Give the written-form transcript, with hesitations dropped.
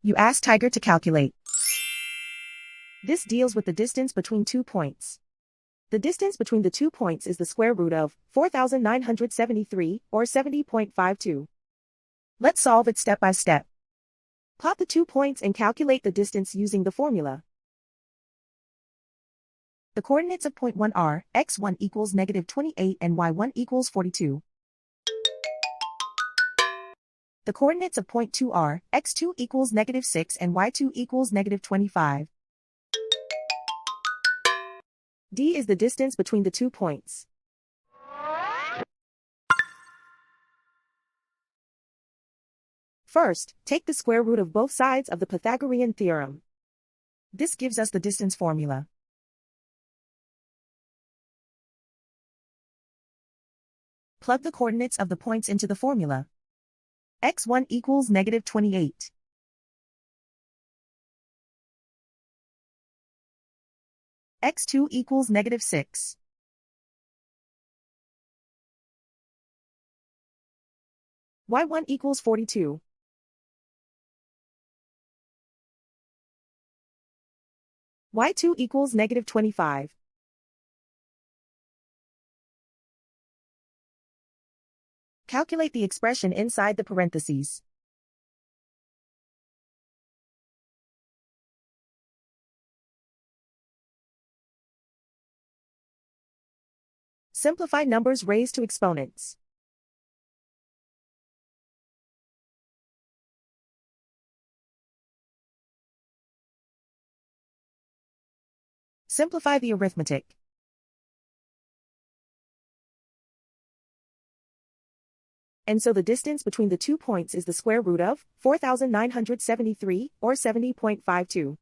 You ask Tiger to calculate. This deals with the distance between 2 points. The distance between the 2 points is the square root of 4,973, or 70.52. Let's solve it step by step. Plot the 2 points and calculate the distance using the formula. The coordinates of point 1 are x1 equals -28 and y1 equals 42. The coordinates of point 2 are x2 equals -6 and y2 equals -25. D is the distance between the 2 points. First, take the square root of both sides of the Pythagorean theorem. This gives us the distance formula. Plug the coordinates of the points into the formula. x1 equals -28. x2 equals -6. y1 equals 42. y2 equals -25. Calculate the expression inside the parentheses. Simplify numbers raised to exponents. Simplify the arithmetic. And so the distance between the 2 points is the square root of 4,973, or 70.52.